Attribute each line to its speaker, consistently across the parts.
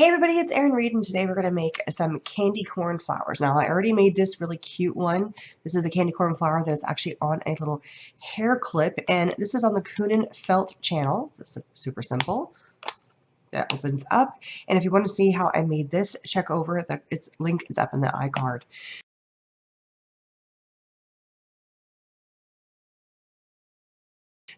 Speaker 1: Hey everybody, it's Erin Reed, and today we're going to make some candy corn flowers. Now, I already made this really cute one. This is a candy corn flower that's actually on a little hair clip, and this is on the Kunin felt channel. So it's super simple. That opens up, and if you want to see how I made this, check over. Its link is up in the iCard.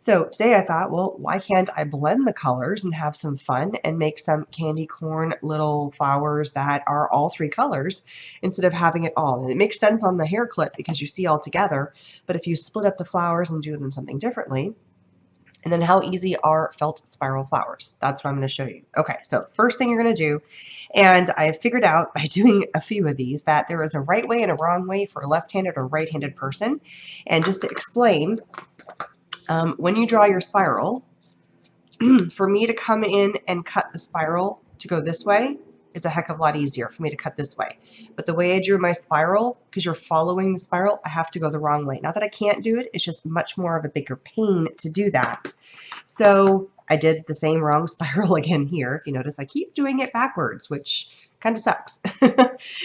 Speaker 1: So today I thought, well, why can't I blend the colors and have some fun and make some candy corn little flowers that are all three colors instead of having it all. And it makes sense on the hair clip because you see all together, but if you split up the flowers and do them something differently, and then how easy are felt spiral flowers? That's what I'm going to show you. Okay, so first thing you're going to do, and I have figured out by doing a few of these that there is a right way and a wrong way for a left-handed or right-handed person. And just to explain, when you draw your spiral, for me to come in and cut the spiral to go this way, it's a heck of a lot easier for me to cut this way. But the way I drew my spiral, because you're following the spiral, I have to go the wrong way. Not that I can't do it, it's just much more of a bigger pain to do that. So I did the same wrong spiral again here. If you notice, I keep doing it backwards, which kind of sucks.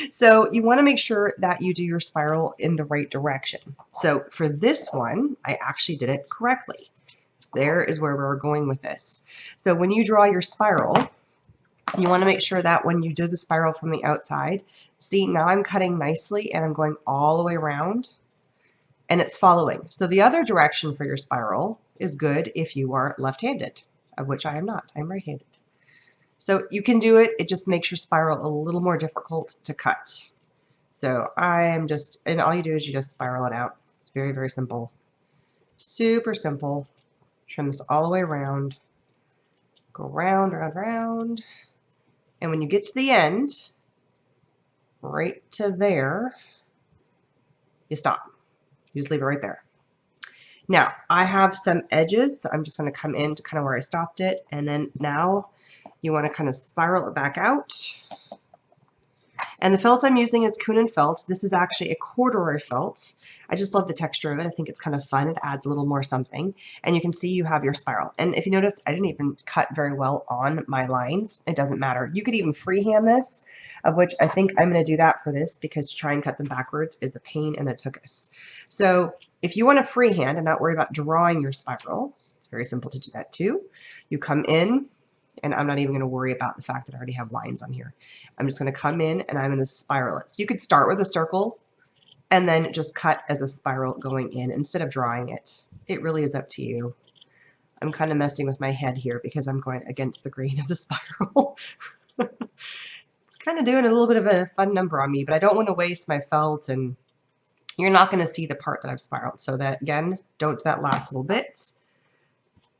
Speaker 1: So you want to make sure that you do your spiral in the right direction. So for this one, I actually did it correctly. There is where we're going with this. So when you draw your spiral, you want to make sure that when you do the spiral from the outside, see, now I'm cutting nicely and I'm going all the way around and it's following. So the other direction for your spiral is good if you are left-handed, of which I am not. I'm right-handed. So you can do it. It just makes your spiral a little more difficult to cut. So and all you do is you just spiral it out. It's very, very simple. Super simple. Trim this all the way around. Go round, round, round. And when you get to the end, right to there, you stop. You just leave it right there. Now, I have some edges, so I'm just going to come in to kind of where I stopped it, and then now you want to kind of spiral it back out. And the felt I'm using is Kunin felt. This is actually a corduroy felt. I just love the texture of it. I think it's kind of fun. It adds a little more something. And you can see you have your spiral. And if you notice, I didn't even cut very well on my lines. It doesn't matter. You could even freehand this, of which I think I'm going to do that for this because to try and cut them backwards is a pain in the tuchus. So if you want to freehand and not worry about drawing your spiral, it's very simple to do that too. You come in, and I'm not even going to worry about the fact that I already have lines on here. I'm just going to come in and I'm going to spiral it. So you could start with a circle and then just cut as a spiral going in instead of drawing it. It really is up to you. I'm kind of messing with my head here because I'm going against the grain of the spiral. It's kind of doing a little bit of a fun number on me, but I don't want to waste my felt, and you're not going to see the part that I've spiraled. So that, again, don't do that last little bit.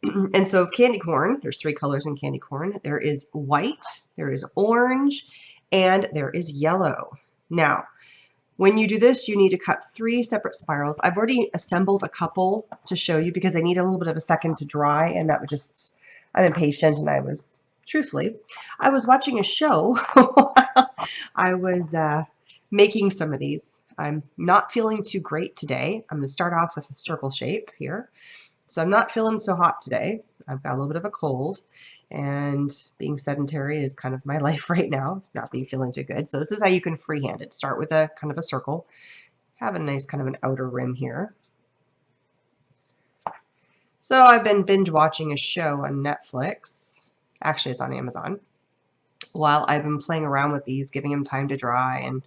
Speaker 1: And so candy corn, there's three colors in candy corn. There is white, there is orange, and there is yellow. Now, when you do this, you need to cut 3 separate spirals. I've already assembled a couple to show you because I need a little bit of a second to dry, and that was just, I'm impatient, and truthfully, I was watching a show. I was making some of these. I'm not feeling too great today. I'm going to start off with a circle shape here. So I'm not feeling so hot today. I've got a little bit of a cold, and being sedentary is kind of my life right now, not being feeling too good. So this is how you can freehand it. Start with a kind of a circle. Have a nice kind of an outer rim here. So I've been binge watching a show on Netflix. Actually, it's on Amazon. While I've been playing around with these, giving them time to dry and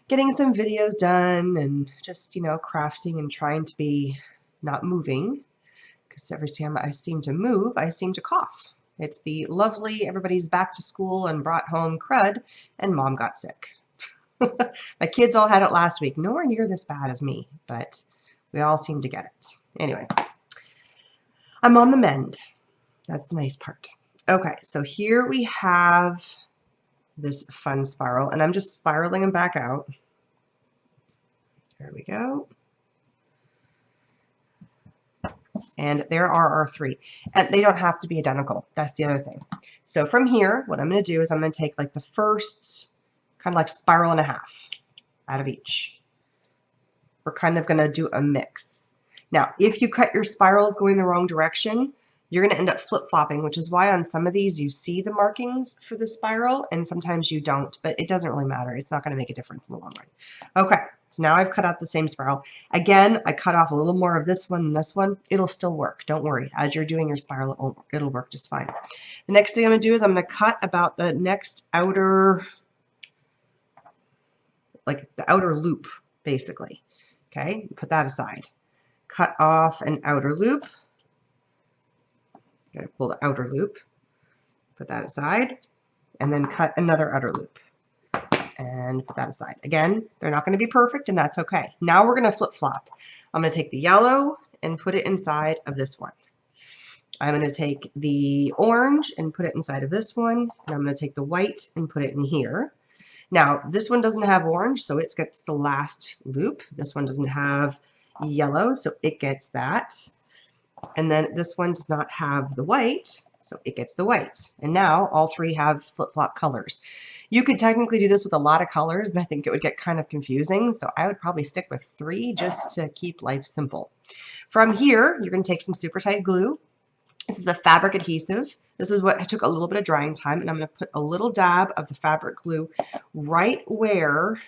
Speaker 1: getting some videos done and just, you know, crafting and trying to be not moving. Because every time I seem to move, I seem to cough. It's the lovely everybody's back to school and brought home crud, and mom got sick. My kids all had it last week. Nowhere near this bad as me, but we all seem to get it. Anyway, I'm on the mend. That's the nice part. Okay, so here we have this fun spiral, and I'm just spiraling them back out. There we go. And there are our 3. And they don't have to be identical. That's the other thing. So from here, what I'm going to do is I'm going to take like the first kind of like spiral and a half out of each. We're kind of going to do a mix. Now, if you cut your spirals going the wrong direction, you're going to end up flip-flopping, which is why on some of these you see the markings for the spiral and sometimes you don't, but it doesn't really matter. It's not going to make a difference in the long run. Okay, so now I've cut out the same spiral. Again, I cut off a little more of this one than this one. It'll still work. Don't worry. As you're doing your spiral, it'll work just fine. The next thing I'm going to do is I'm going to cut about the next outer, like the outer loop, basically. Okay, put that aside. Cut off an outer loop. Okay, pull the outer loop, put that aside, and then cut another outer loop and put that aside. Again, they're not going to be perfect, and that's okay. Now we're going to flip-flop. I'm going to take the yellow and put it inside of this one. I'm going to take the orange and put it inside of this one, and I'm going to take the white and put it in here. Now, this one doesn't have orange, so it gets the last loop. This one doesn't have yellow, so it gets that. And then this one does not have the white, so it gets the white. And now all three have flip-flop colors. You could technically do this with a lot of colors, but I think it would get kind of confusing. So I would probably stick with 3 just to keep life simple. From here, you're going to take some super tight glue. This is a fabric adhesive. This is what took a little bit of drying time, and I'm going to put a little dab of the fabric glue right where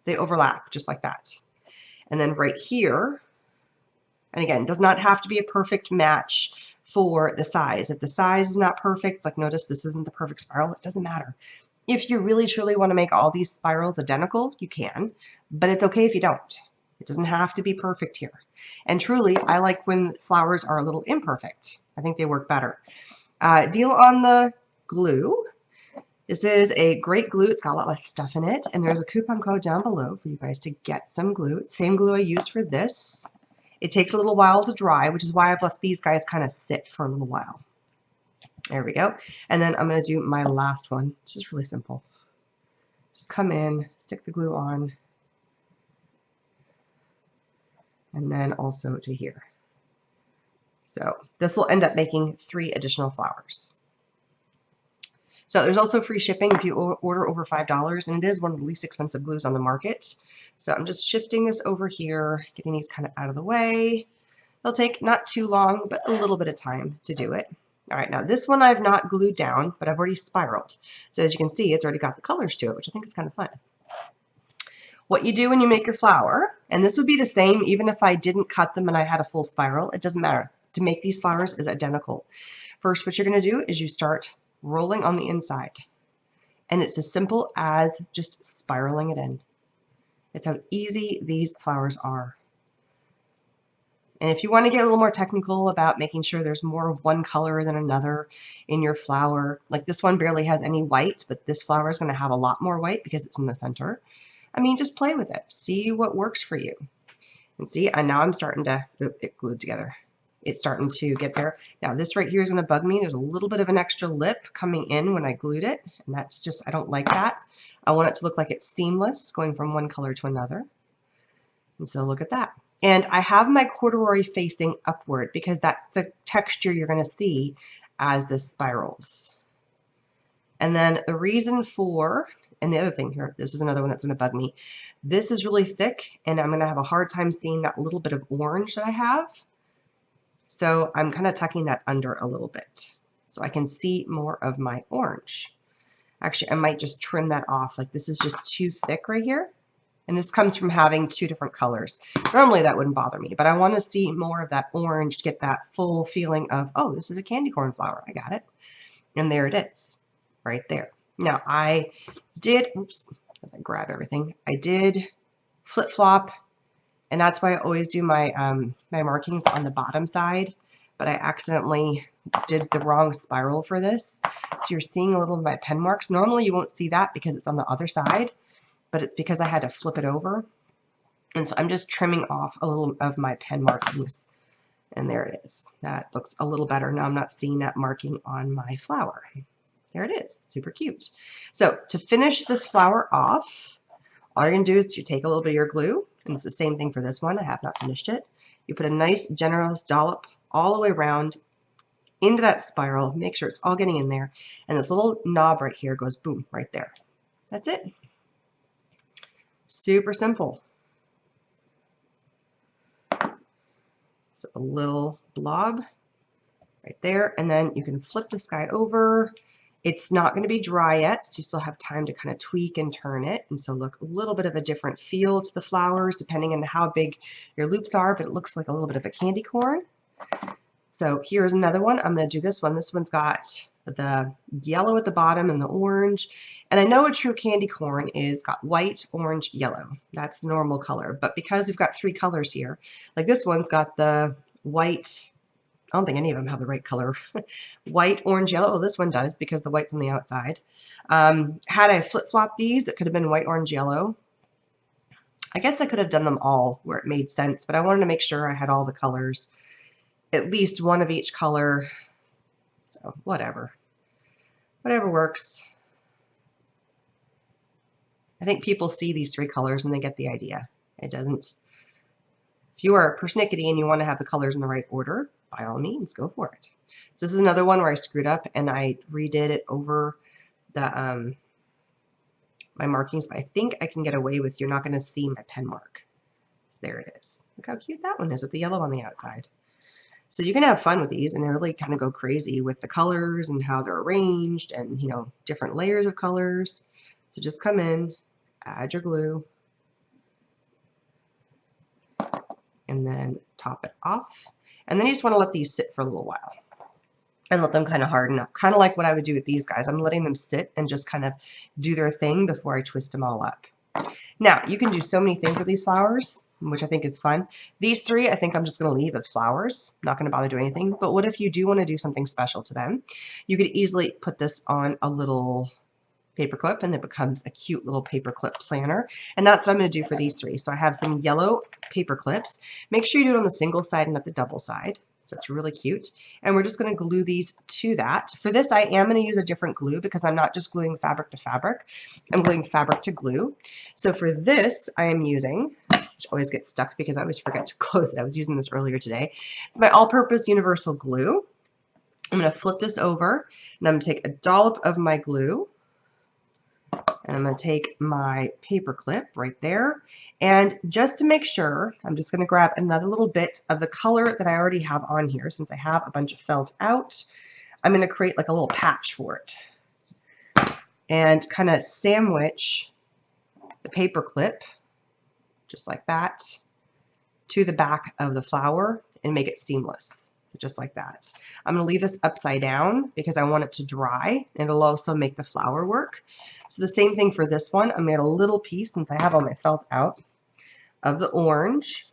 Speaker 1: they overlap, just like that. And then right here, and again, it does not have to be a perfect match for the size. If the size is not perfect, like notice this isn't the perfect spiral, it doesn't matter. If you really truly want to make all these spirals identical, you can, but it's okay if you don't. It doesn't have to be perfect here. And truly, I like when flowers are a little imperfect. I think they work better. Deal on the glue. This is a great glue. It's got a lot less stuff in it, and there's a coupon code down below for you guys to get some glue. Same glue I use for this. It takes a little while to dry, which is why I've left these guys kind of sit for a little while. There we go. And then I'm going to do my last one. It's just really simple. Just come in, stick the glue on, and then also to here. So this will end up making 3 additional flowers. So there's also free shipping if you order over $5, and it is one of the least expensive glues on the market. So I'm just shifting this over here, getting these kind of out of the way. They'll take not too long, but a little bit of time to do it. All right, now this one I've not glued down, but I've already spiraled. So as you can see, it's already got the colors to it, which I think is kind of fun. What you do when you make your flower, and this would be the same even if I didn't cut them and I had a full spiral, it doesn't matter. To make these flowers is identical. First, what you're going to do is you start rolling on the inside. And it's as simple as just spiraling it in. It's how easy these flowers are. And if you want to get a little more technical about making sure there's more of one color than another in your flower, like this one barely has any white, but this flower is going to have a lot more white because it's in the center. I mean, just play with it. See what works for you. And see, and now I'm starting to, it glued together. It's starting to get there. Now this right here is going to bug me. There's a little bit of an extra lip coming in when I glued it. And that's just, I don't like that. I want it to look like it's seamless going from one color to another. And so look at that. And I have my corduroy facing upward because that's the texture you're going to see as this spirals. And then the reason for, and the other thing here, this is another one that's going to bug me. This is really thick and I'm going to have a hard time seeing that little bit of orange that I have. So I'm kind of tucking that under a little bit so I can see more of my orange. Actually, I might just trim that off. Like this is just too thick right here. And this comes from having 2 different colors. Normally that wouldn't bother me, but I want to see more of that orange to get that full feeling of, oh, this is a candy corn flower. I got it. And there it is, right there. Now I did, oops, I grab everything. I did flip-flop, and that's why I always do my, my markings on the bottom side, but I accidentally did the wrong spiral for this. So you're seeing a little of my pen marks. Normally you won't see that because it's on the other side, but it's because I had to flip it over. And so I'm just trimming off a little of my pen markings. And there it is. That looks a little better. Now I'm not seeing that marking on my flower. There it is. Super cute. So to finish this flower off, all you're going to do is you take a little bit of your glue, and it's the same thing for this one. I have not finished it. You put a nice generous dollop all the way around into that spiral. Make sure it's all getting in there. And this little knob right here goes boom right there. That's it. Super simple. So a little blob right there. And then you can flip this guy over. It's not going to be dry yet, so you still have time to kind of tweak and turn it. And so look, a little bit of a different feel to the flowers depending on how big your loops are, but it looks like a little bit of a candy corn. So here's another one. I'm going to do this one. This one's got the yellow at the bottom and the orange. And I know a true candy corn is got white, orange, yellow. That's the normal color. But because we've got 3 colors here, like this one's got the white, I don't think any of them have the right color. White, orange, yellow. Well, this one does because the white's on the outside. Had I flip-flopped these, it could have been white, orange, yellow. I guess I could have done them all where it made sense, but I wanted to make sure I had all the colors, at least one of each color. So whatever works. I think people see these 3 colors and they get the idea. It doesn't. If you are persnickety and you want to have the colors in the right order, by all means, go for it. So this is another one where I screwed up and I redid it over the my markings, but I think I can get away with you're not going to see my pen mark. So there it is. Look how cute that one is with the yellow on the outside. So you can have fun with these and really kind of go crazy with the colors and how they're arranged and, you know, different layers of colors. So just come in, add your glue, and then top it off. And then you just want to let these sit for a little while and let them kind of harden up. Kind of like what I would do with these guys. I'm letting them sit and just kind of do their thing before I twist them all up. Now, you can do so many things with these flowers, which I think is fun. These 3, I think I'm just going to leave as flowers. Not going to bother doing anything. But what if you do want to do something special to them? You could easily put this on a little paper clip and it becomes a cute little paper clip planner. And that's what I'm going to do for these 3. So I have some yellow paper clips. Make sure you do it on the single side and not the double side. So it's really cute. And we're just going to glue these to that. For this, I am going to use a different glue because I'm not just gluing fabric to fabric. I'm gluing fabric to glue. So for this, I am using, which always gets stuck because I always forget to close it. I was using this earlier today. It's my all-purpose universal glue. I'm going to flip this over and I'm going to take a dollop of my glue. And I'm going to take my paper clip right there. And just to make sure, I'm just going to grab another little bit of the color that I already have on here. Since I have a bunch of felt out, I'm going to create like a little patch for it. And kind of sandwich the paper clip, just like that, to the back of the flower and make it seamless. So just like that. I'm going to leave this upside down because I want it to dry. And it'll also make the flower work. So the same thing for this one. I made a little piece, since I have all my felt out, of the orange.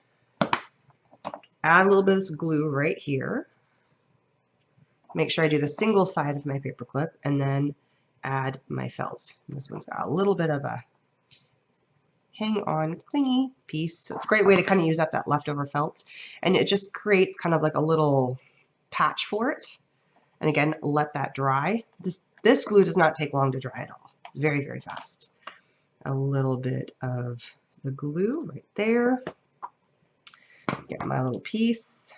Speaker 1: Add a little bit of this glue right here. Make sure I do the single side of my paper clip and then add my felt. And this one's got a little bit of a hang on clingy piece. So it's a great way to kind of use up that leftover felt. And it just creates kind of like a little patch for it. And again, let that dry. This glue does not take long to dry at all. It's very, very fast. A little bit of the glue right there. Get my little piece.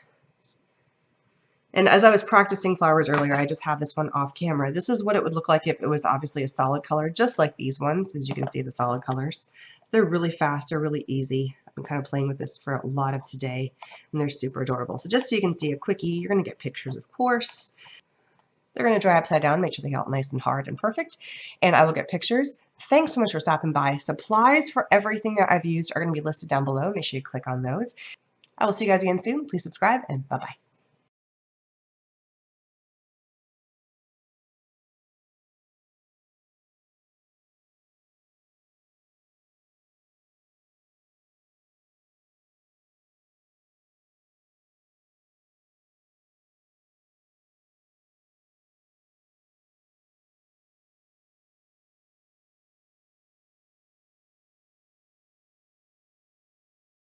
Speaker 1: And as I was practicing flowers earlier, I just have this one off camera. This is what it would look like if it was obviously a solid color, just like these ones, as you can see the solid colors. So they're really fast, they're really easy. I've been kind of playing with this for a lot of today, and they're super adorable. So just so you can see a quickie, you're going to get pictures, of course. They're going to dry upside down, make sure they get out nice and hard and perfect, and I will get pictures. Thanks so much for stopping by. Supplies for everything that I've used are going to be listed down below. Make sure you click on those. I will see you guys again soon. Please subscribe, and bye-bye.